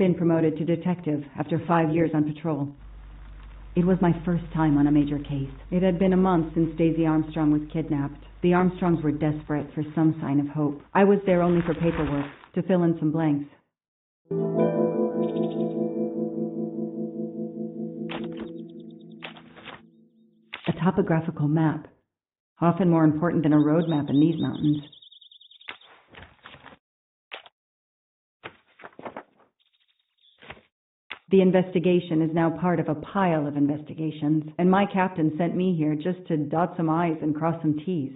Been promoted to detective after 5 years on patrol. It was my first time on a major case. It had been a month since Daisy Armstrong was kidnapped. The Armstrongs were desperate for some sign of hope. I was there only for paperwork, to fill in some blanks. A topographical map, often more important than a road map in these mountains. The investigation is now part of a pile of investigations, and my captain sent me here just to dot some I's and cross some T's.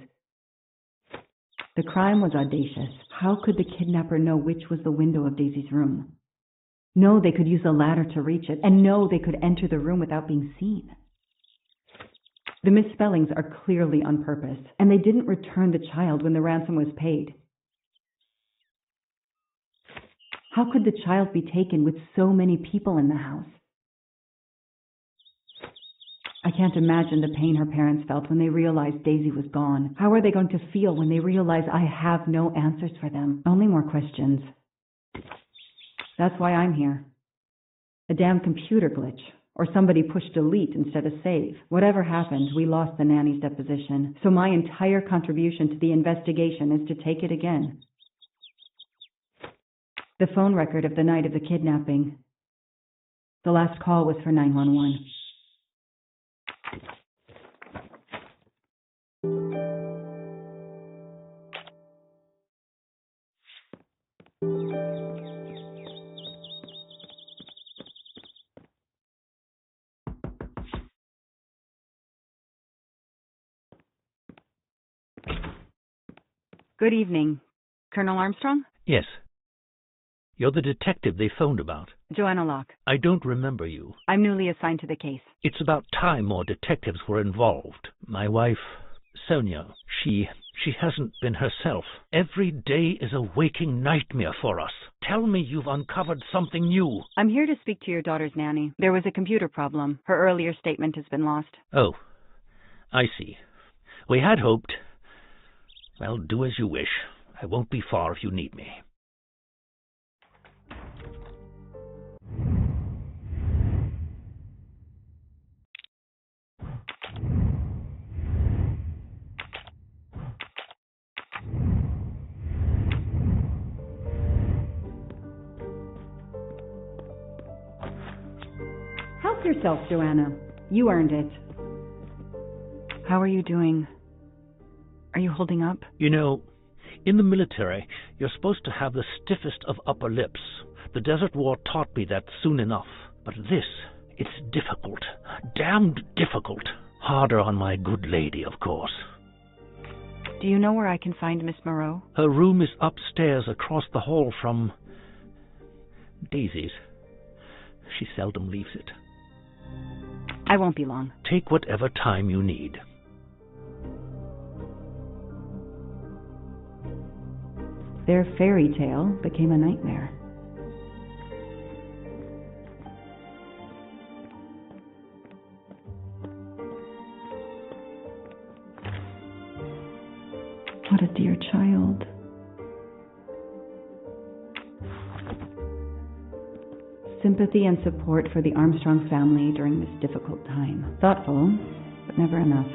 The crime was audacious. How could the kidnapper know which was the window of Daisy's room? No, they could use a ladder to reach it, and no, they could enter the room without being seen. The misspellings are clearly on purpose, and they didn't return the child when the ransom was paid. How could the child be taken with so many people in the house? I can't imagine the pain her parents felt when they realized Daisy was gone. How are they going to feel when they realize I have no answers for them? Only more questions. That's why I'm here. A damn computer glitch. Or somebody pushed delete instead of save. Whatever happened, we lost the nanny's deposition. So my entire contribution to the investigation is to take it again. The phone record of the night of the kidnapping. The last call was for 911. Good evening. Colonel Armstrong? Yes. You're the detective they phoned about. Joanna Locke. I don't remember you. I'm newly assigned to the case. It's about time more detectives were involved. My wife, Sonia, she hasn't been herself. Every day is a waking nightmare for us. Tell me you've uncovered something new. I'm here to speak to your daughter's nanny. There was a computer problem. Her earlier statement has been lost. Oh, I see. We had hoped. Well, do as you wish. I won't be far if you need me. Help yourself, Joanna. You earned it. How are you doing? Are you holding up? You know, in the military, you're supposed to have the stiffest of upper lips. The Desert War taught me that soon enough. But this, it's difficult. Damned difficult. Harder on my good lady, of course. Do you know where I can find Miss Moreau? Her room is upstairs across the hall from Daisy's. She seldom leaves it. I won't be long. Take whatever time you need. Their fairy tale became a nightmare. What a dear child. Sympathy and support for the Armstrong family during this difficult time. Thoughtful, but never enough.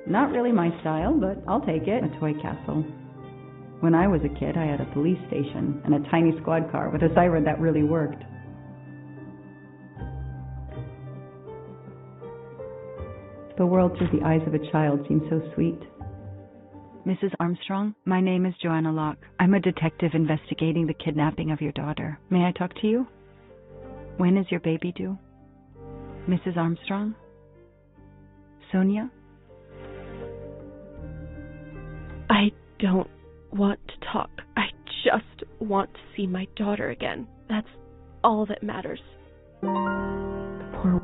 Not really my style, but I'll take it. A toy castle. When I was a kid, I had a police station and a tiny squad car with a siren that really worked. The world through the eyes of a child seems so sweet. Mrs. Armstrong, my name is Joanna Locke. I'm a detective investigating the kidnapping of your daughter. May I talk to you? When is your baby due? Mrs. Armstrong? Sonia? I don't want to talk. I just want to see my daughter again. That's all that matters. The poor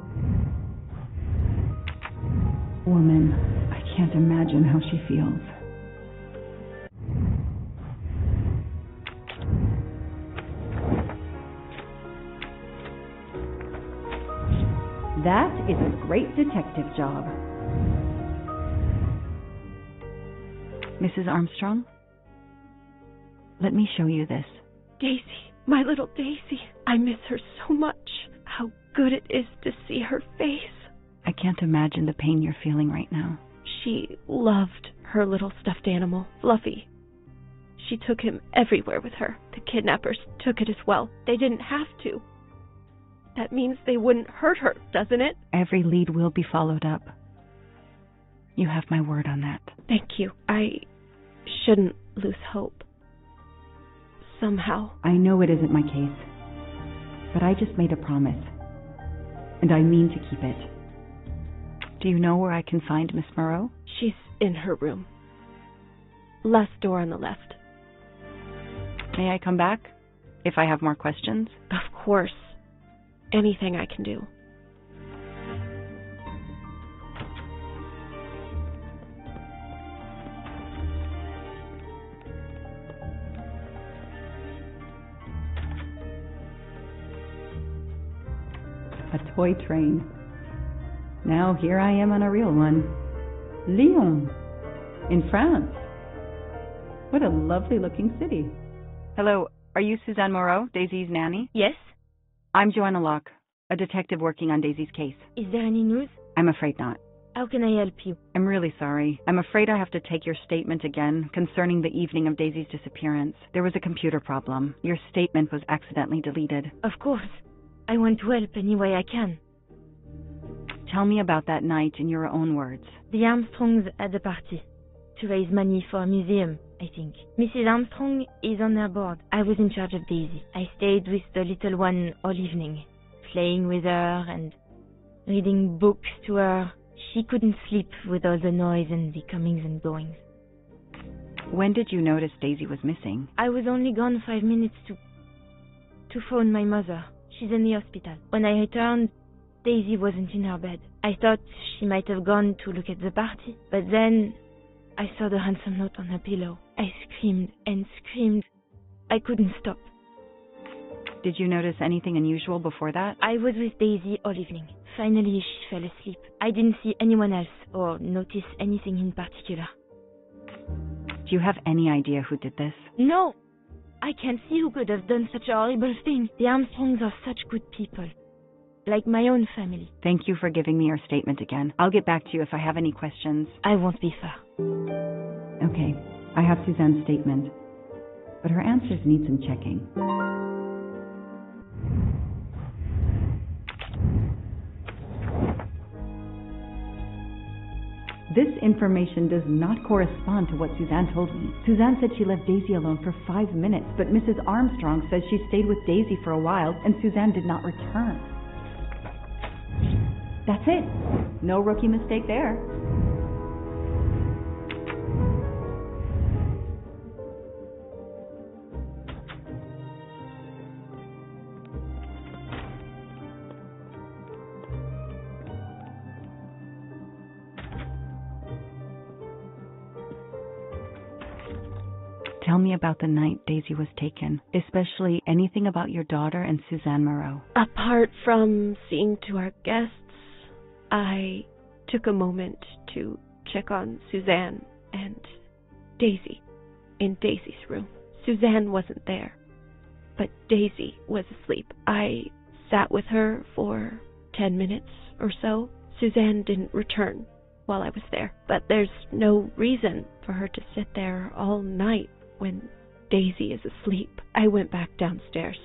woman. I can't imagine how she feels. That is a great detective job. Mrs. Armstrong, let me show you this. Daisy, my little Daisy. I miss her so much. How good it is to see her face. I can't imagine the pain you're feeling right now. She loved her little stuffed animal, Fluffy. She took him everywhere with her. The kidnappers took it as well. They didn't have to. That means they wouldn't hurt her, doesn't it? Every lead will be followed up. You have my word on that. Thank you. I shouldn't lose hope. Somehow. I know it isn't my case, but I just made a promise, and I mean to keep it. Do you know where I can find Miss Moreau? She's in her room. Last door on the left. May I come back if I have more questions? Of course. Anything I can do. A toy train. Now here I am on a real one. Lyon, in France. What a lovely looking city. Hello, are you Suzanne Moreau, Daisy's nanny? Yes? I'm Joanna Locke, a detective working on Daisy's case. Is there any news? I'm afraid not. How can I help you? I'm really sorry. I'm afraid I have to take your statement again concerning the evening of Daisy's disappearance. There was a computer problem. Your statement was accidentally deleted. Of course. I want to help any way I can. Tell me about that night in your own words. The Armstrongs had a party to raise money for a museum, I think. Mrs. Armstrong is on their board. I was in charge of Daisy. I stayed with the little one all evening, playing with her and reading books to her. She couldn't sleep with all the noise and the comings and goings. When did you notice Daisy was missing? I was only gone 5 minutes to phone my mother. She's in the hospital. When I returned, Daisy wasn't in her bed. I thought she might have gone to look at the party, but then I saw the ransom note on her pillow. I screamed and screamed. I couldn't stop. Did you notice anything unusual before that? I was with Daisy all evening. Finally, she fell asleep. I didn't see anyone else or notice anything in particular. Do you have any idea who did this? No! I can't see who could have done such a horrible thing. The Armstrongs are such good people. Like my own family. Thank you for giving me your statement again. I'll get back to you if I have any questions. I won't be far. Okay, I have Suzanne's statement, but her answers need some checking. This information does not correspond to what Suzanne told me. Suzanne said she left Daisy alone for 5 minutes, but Mrs. Armstrong says she stayed with Daisy for a while and Suzanne did not return. That's it. No rookie mistake there. Tell me about the night Daisy was taken, especially anything about your daughter and Suzanne Moreau. Apart from seeing to our guests, I took a moment to check on Suzanne and Daisy in Daisy's room. Suzanne wasn't there, but Daisy was asleep. I sat with her for 10 minutes or so. Suzanne didn't return while I was there, but there's no reason for her to sit there all night when Daisy is asleep. I went back downstairs.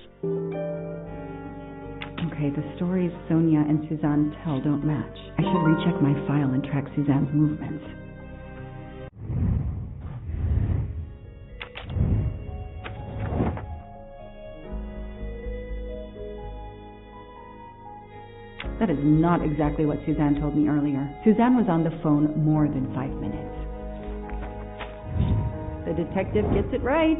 Okay, the stories Sonia and Suzanne tell don't match. I should recheck my file and track Suzanne's movements. That is not exactly what Suzanne told me earlier. Suzanne was on the phone more than 5 minutes. The detective gets it right.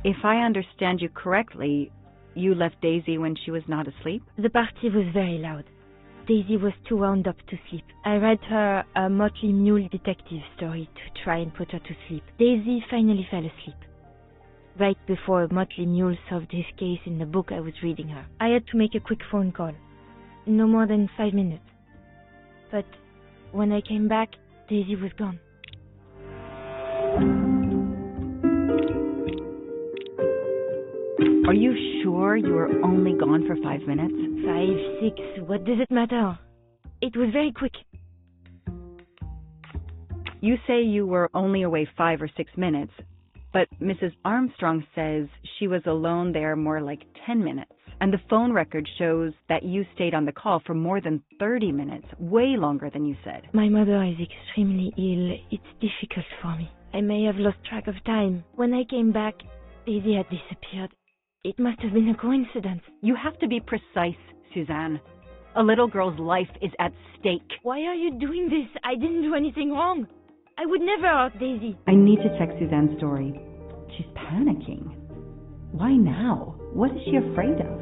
If I understand you correctly, you left Daisy when she was not asleep? The party was very loud. Daisy was too wound up to sleep. I read her a Motley Mule detective story to try and put her to sleep. Daisy finally fell asleep. Right before Motley Mule solved his case in the book I was reading her. I had to make a quick phone call. No more than 5 minutes. But when I came back, Daisy was gone. Are you sure you were only gone for 5 minutes? 5, 6, what does it matter? It was very quick. You say you were only away 5 or 6 minutes, but Mrs. Armstrong says she was alone there more like 10 minutes. And the phone record shows that you stayed on the call for more than 30 minutes, way longer than you said. My mother is extremely ill. It's difficult for me. I may have lost track of time. When I came back, Daisy had disappeared. It must have been a coincidence. You have to be precise, Suzanne. A little girl's life is at stake. Why are you doing this? I didn't do anything wrong. I would never hurt Daisy. I need to check Suzanne's story. She's panicking. Why now? What is she afraid of?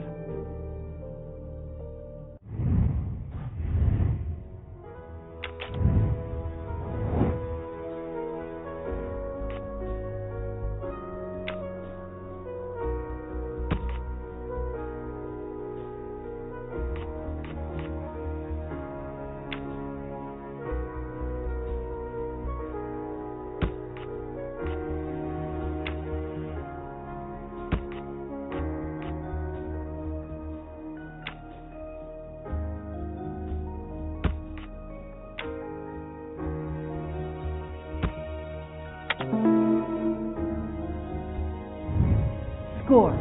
Score.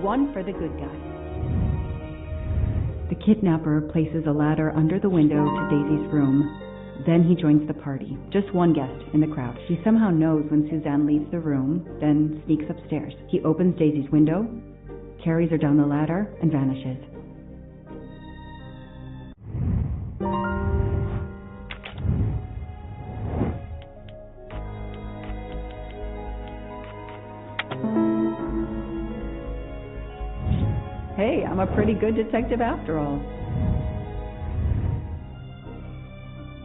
1 for the good guy. The kidnapper places a ladder under the window to Daisy's room. Then he joins the party. Just one guest in the crowd. He somehow knows when Suzanne leaves the room, then sneaks upstairs. He opens Daisy's window, carries her down the ladder, and vanishes. Hey, I'm a pretty good detective after all.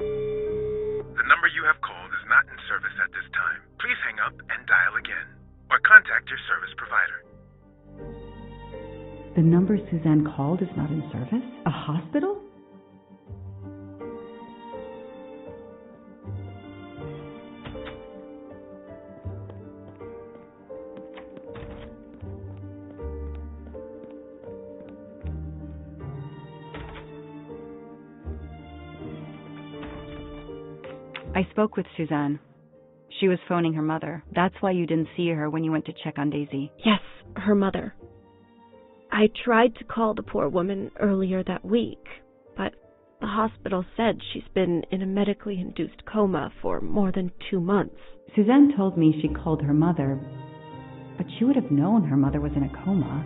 The number you have called is not in service at this time. Please hang up and dial again, or contact your service provider. The number Suzanne called is not in service? A hospital? I spoke with Suzanne. She was phoning her mother. That's why you didn't see her when you went to check on Daisy. Yes, her mother. I tried to call the poor woman earlier that week, but the hospital said she's been in a medically induced coma for more than 2 months. Suzanne told me she called her mother, but she would have known her mother was in a coma.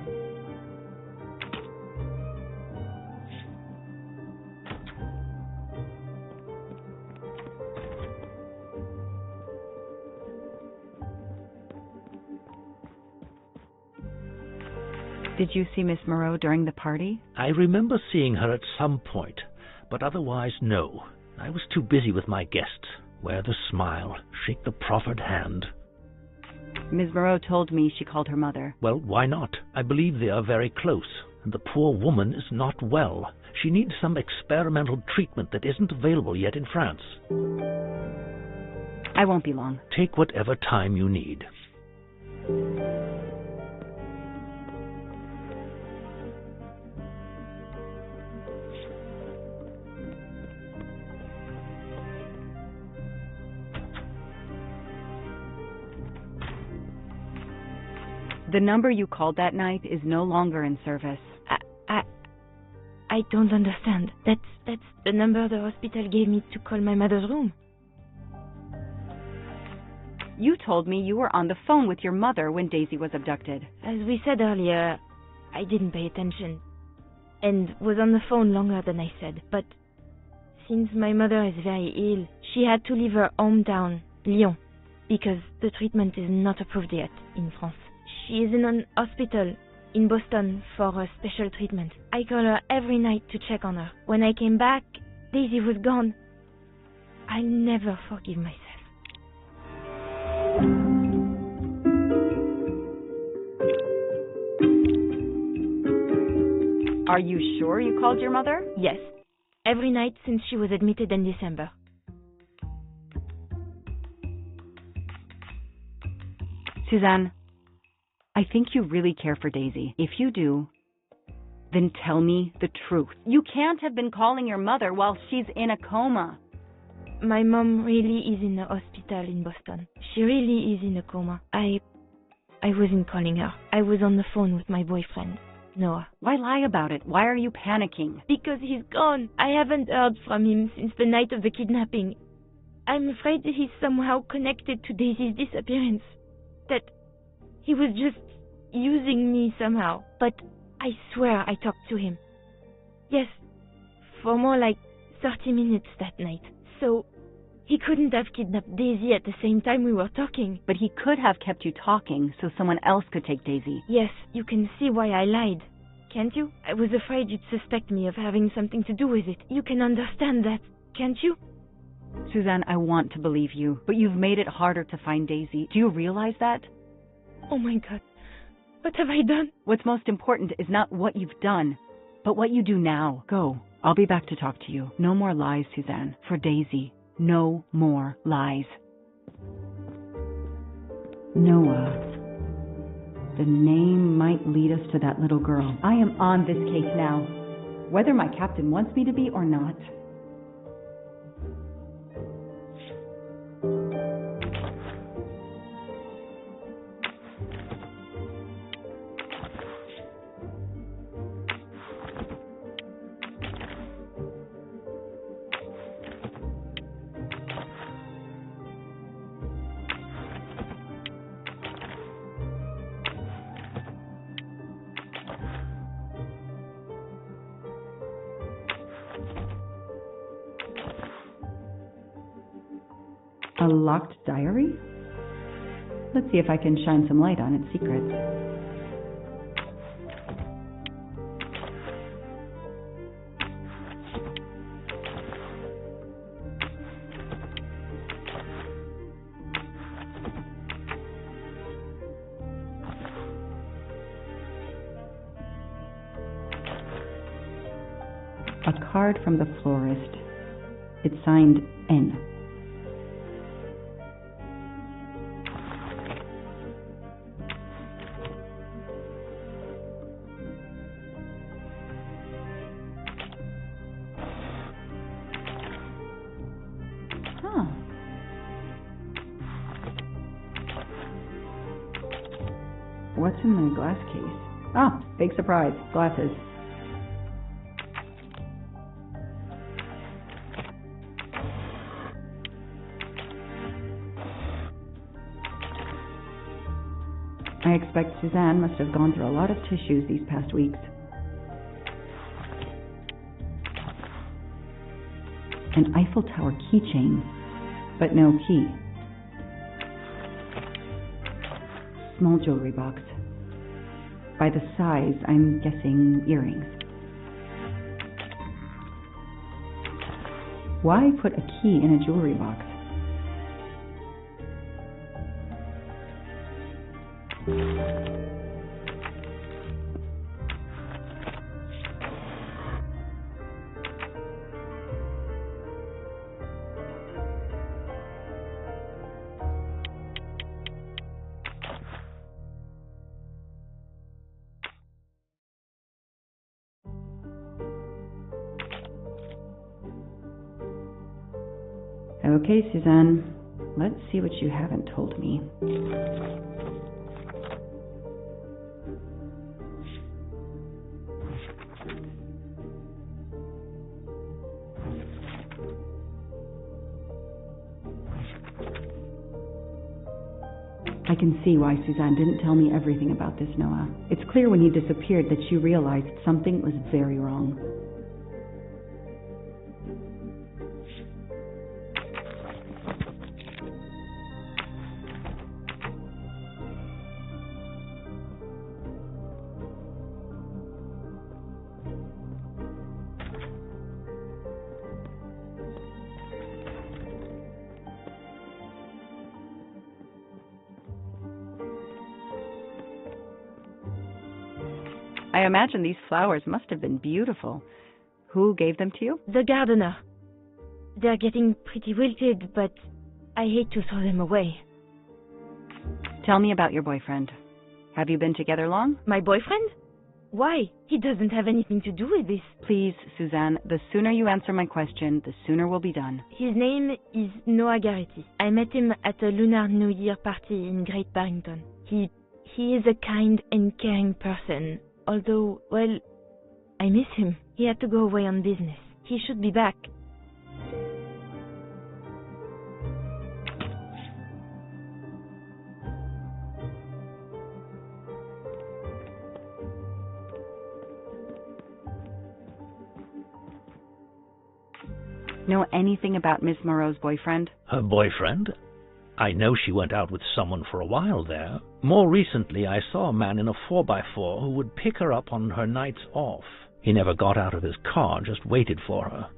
Did you see Miss Moreau during the party? I remember seeing her at some point, but otherwise no. I was too busy with my guests. Wear the smile, shake the proffered hand. Ms. Moreau told me she called her mother. Well, why not? I believe they are very close, and the poor woman is not well. She needs some experimental treatment that isn't available yet in France. I won't be long. Take whatever time you need. The number you called that night is no longer in service. I don't understand. That's the number the hospital gave me to call my mother's room. You told me you were on the phone with your mother when Daisy was abducted. As we said earlier, I didn't pay attention and was on the phone longer than I said. But since my mother is very ill, she had to leave her hometown, Lyon, because the treatment is not approved yet in France. She is in an hospital in Boston for a special treatment. I call her every night to check on her. When I came back, Daisy was gone. I'll never forgive myself. Are you sure you called your mother? Yes, every night since she was admitted in December. Suzanne, I think you really care for Daisy. If you do, then tell me the truth. You can't have been calling your mother while she's in a coma. My mom really is in a hospital in Boston. She really is in a coma. I wasn't calling her. I was on the phone with my boyfriend, Noah. Why lie about it? Why are you panicking? Because he's gone. I haven't heard from him since the night of the kidnapping. I'm afraid he's somehow connected to Daisy's disappearance. That he was just using me somehow. But I swear I talked to him. Yes, for more like 30 minutes that night. So he couldn't have kidnapped Daisy at the same time we were talking. But he could have kept you talking so someone else could take Daisy. Yes, you can see why I lied. Can't you? I was afraid you'd suspect me of having something to do with it. You can understand that, can't you? Suzanne, I want to believe you, but you've made it harder to find Daisy. Do you realize that? Oh my God. What have I done? What's most important is not what you've done, but what you do now. Go. I'll be back to talk to you. No more lies, Suzanne. For Daisy. No more lies. Noah. The name might lead us to that little girl. I am on this case now, whether my captain wants me to be or not. A locked diary? Let's see if I can shine some light on its secrets. A card from the florist. It's signed N. What's in my glass case? Ah, big surprise. Glasses. I expect Suzanne must have gone through a lot of tissues these past weeks. An Eiffel Tower keychain, but no key. Small jewelry box. By the size, I'm guessing earrings. Why put a key in a jewelry box? Okay, Suzanne, let's see what you haven't told me. I can see why Suzanne didn't tell me everything about this, Noah. It's clear when he disappeared that she realized something was very wrong. I imagine these flowers must have been beautiful. Who gave them to you? The gardener. They're getting pretty wilted, but I hate to throw them away. Tell me about your boyfriend. Have you been together long? My boyfriend? Why? He doesn't have anything to do with this. Please, Suzanne, the sooner you answer my question, the sooner we'll be done. His name is Noah Garrity. I met him at a Lunar New Year party in Great Barrington. He is a kind and caring person, although, well, I miss him. He had to go away on business. He should be back. Know anything about Miss Moreau's boyfriend? Her boyfriend? I know she went out with someone for a while there. More recently, I saw a man in a 4x4 who would pick her up on her nights off. He never got out of his car, just waited for her.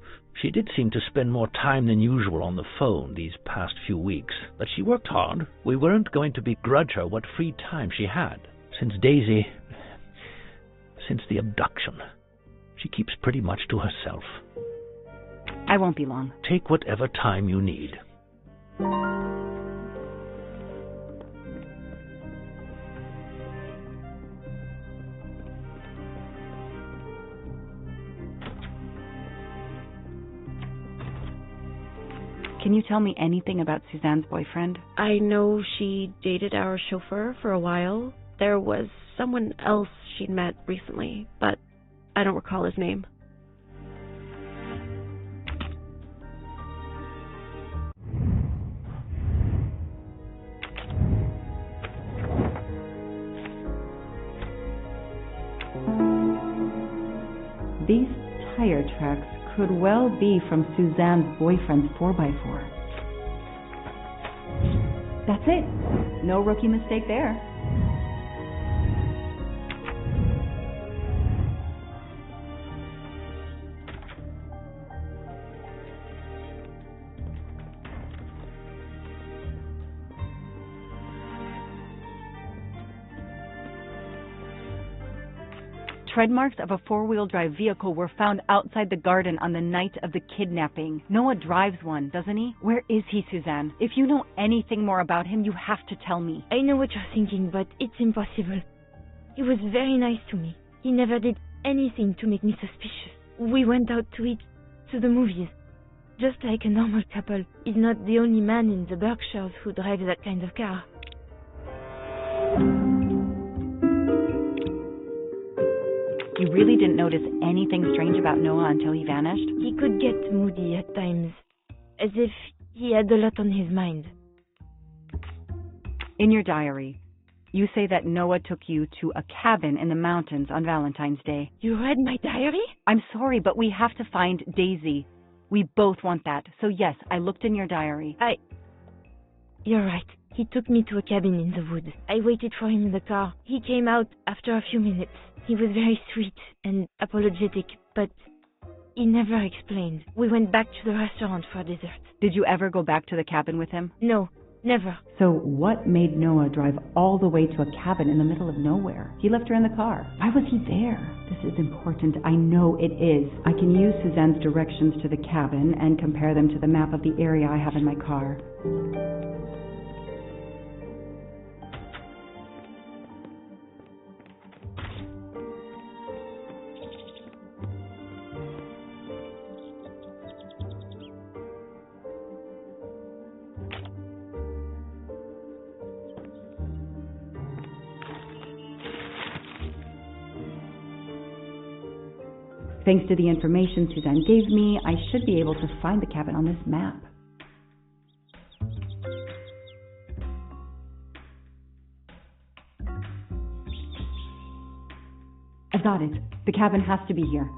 She did seem to spend more time than usual on the phone these past few weeks, but she worked hard. We weren't going to begrudge her what free time she had. Since the abduction, she keeps pretty much to herself. I won't be long. Take whatever time you need. Can you tell me anything about Suzanne's boyfriend? I know she dated our chauffeur for a while. There was someone else she'd met recently, but I don't recall his name. These tire tracks could well be from Suzanne's boyfriend's 4x4. That's it. No rookie mistake there. Tread marks of a four-wheel drive vehicle were found outside the garden on the night of the kidnapping. Noah drives one, doesn't he? Where is he, Suzanne? If you know anything more about him, you have to tell me. I know what you're thinking, but it's impossible. He was very nice to me. He never did anything to make me suspicious. We went out to eat, to the movies. Just like a normal couple. He's not the only man in the Berkshires who drives that kind of car. You really didn't notice anything strange about Noah until he vanished? He could get moody at times, as if he had a lot on his mind. In your diary, you say that Noah took you to a cabin in the mountains on Valentine's Day. You read my diary? I'm sorry, but we have to find Daisy. We both want that. So yes, I looked in your diary. You're right. He took me to a cabin in the woods. I waited for him in the car. He came out after a few minutes. He was very sweet and apologetic, but he never explained. We went back to the restaurant for dessert. Did you ever go back to the cabin with him? No, never. So what made Noah drive all the way to a cabin in the middle of nowhere? He left her in the car. Why was he there? This is important. I know it is. I can use Suzanne's directions to the cabin and compare them to the map of the area I have in my car. Thanks to the information Suzanne gave me, I should be able to find the cabin on this map. I've got it. The cabin has to be here.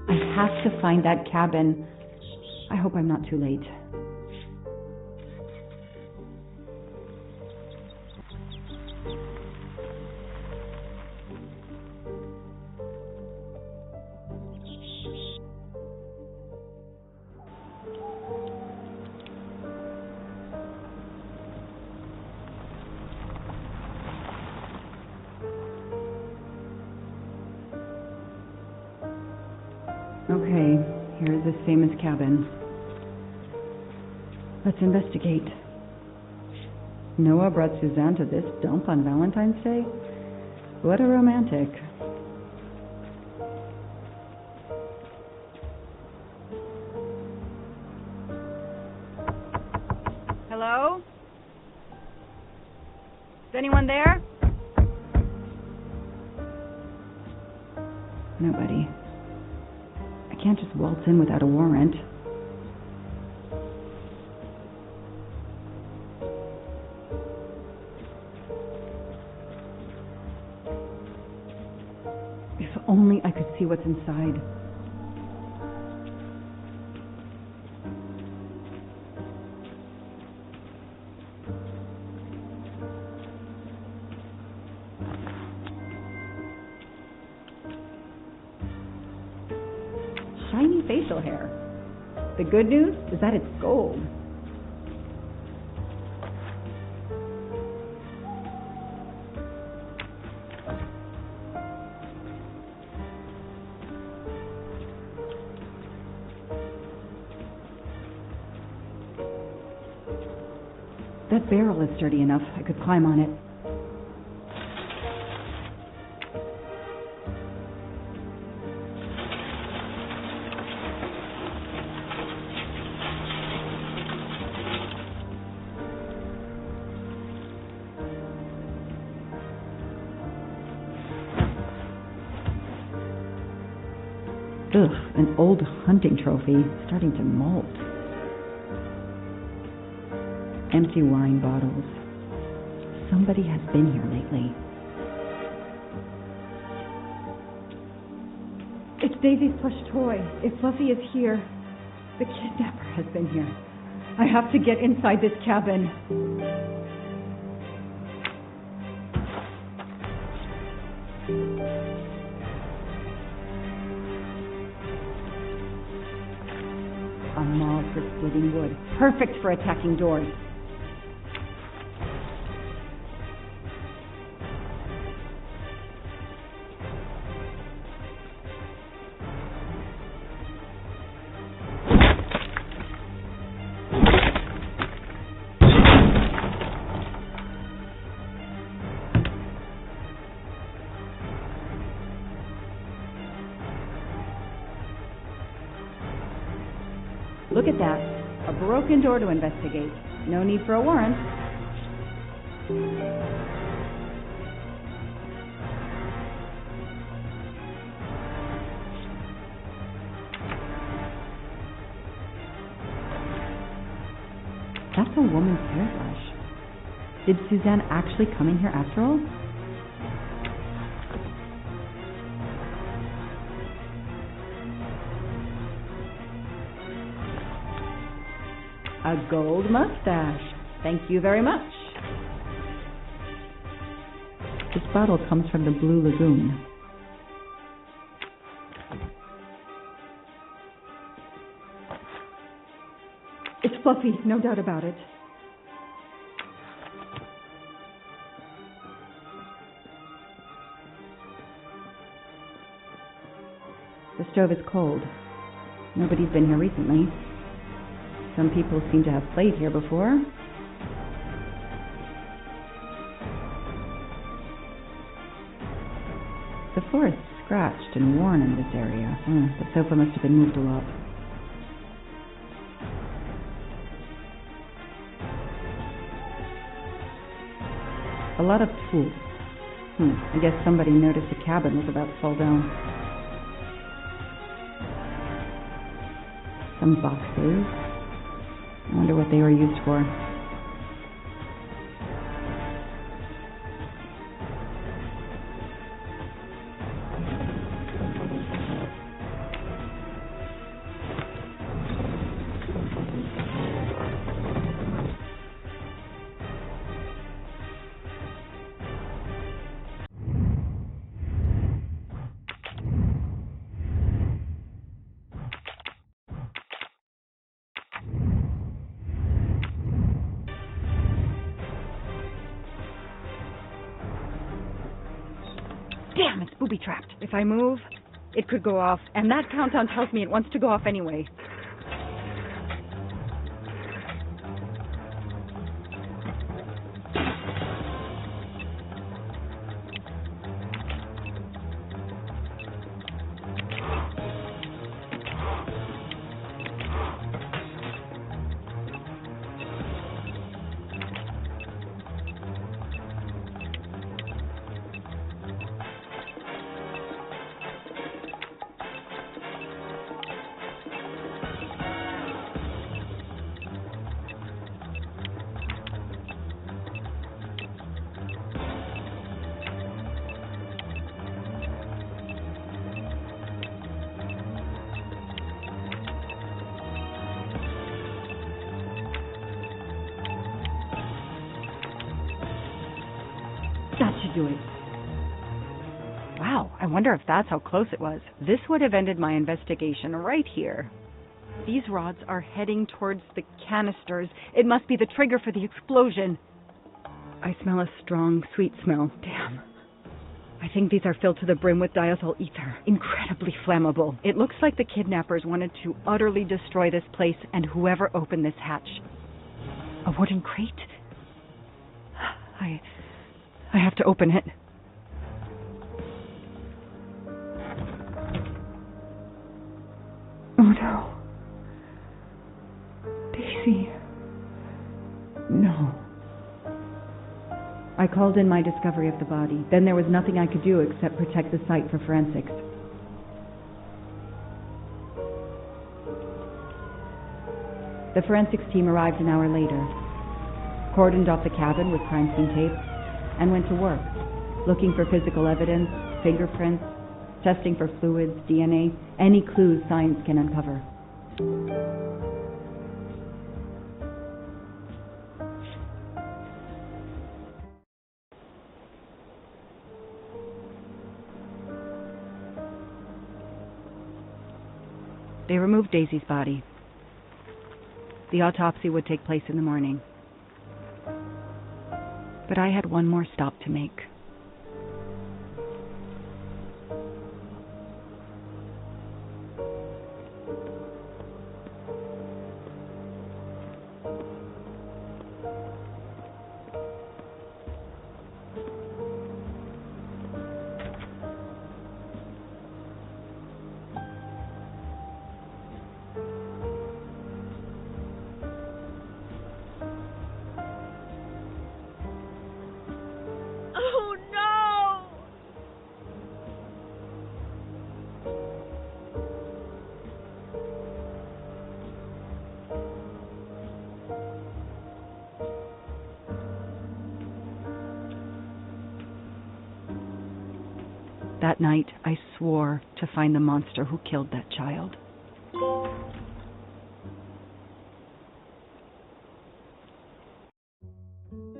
I have to find that cabin. I hope I'm not too late. Okay, here's this famous cabin. Let's investigate. Noah brought Suzanne to this dump on Valentine's Day? What a romantic. Hello? Is anyone there? Nobody. I can't just waltz in without a warrant. If only I could see what's inside. Shiny facial hair. The good news is that it's gold. That barrel is sturdy enough. I could climb on it. Ugh, an old hunting trophy, starting to molt. Empty wine bottles. Somebody has been here lately. It's Daisy's plush toy. If Fluffy is here, the kidnapper has been here. I have to get inside this cabin. A maul for splitting wood. Perfect for attacking doors. Look at that. A broken door to investigate. No need for a warrant. That's a woman's hairbrush. Did Suzanne actually come in here after all? A gold mustache. Thank you very much. This bottle comes from the Blue Lagoon. It's Fluffy, no doubt about it. The stove is cold. Nobody's been here recently. Some people seem to have played here before. The floor is scratched and worn in this area. The sofa must have been moved a lot. A lot of tools. I guess somebody noticed the cabin was about to fall down. Some boxes. I wonder what they were used for. Damn, it's booby-trapped. If I move, It could go off, and that countdown tells me it wants to go off anyway. That should do it. Wow, I wonder if that's how close it was. This would have ended my investigation right here. These rods are heading towards the canisters. It must be the trigger for the explosion. I smell a strong, sweet smell. Damn. I think these are filled to the brim with diethyl ether. Incredibly flammable. It looks like the kidnappers wanted to utterly destroy this place and whoever opened this hatch. A wooden crate? I have to open it. Oh no. Daisy. No. I called in my discovery of the body. Then there was nothing I could do except protect the site for forensics. The forensics team arrived an hour later, cordoned off the cabin with crime scene tape, and went to work, looking for physical evidence, fingerprints, testing for fluids, DNA, any clues science can uncover. They removed Daisy's body. The autopsy would take place in the morning. But I had one more stop to make. That night, I swore to find the monster who killed that child.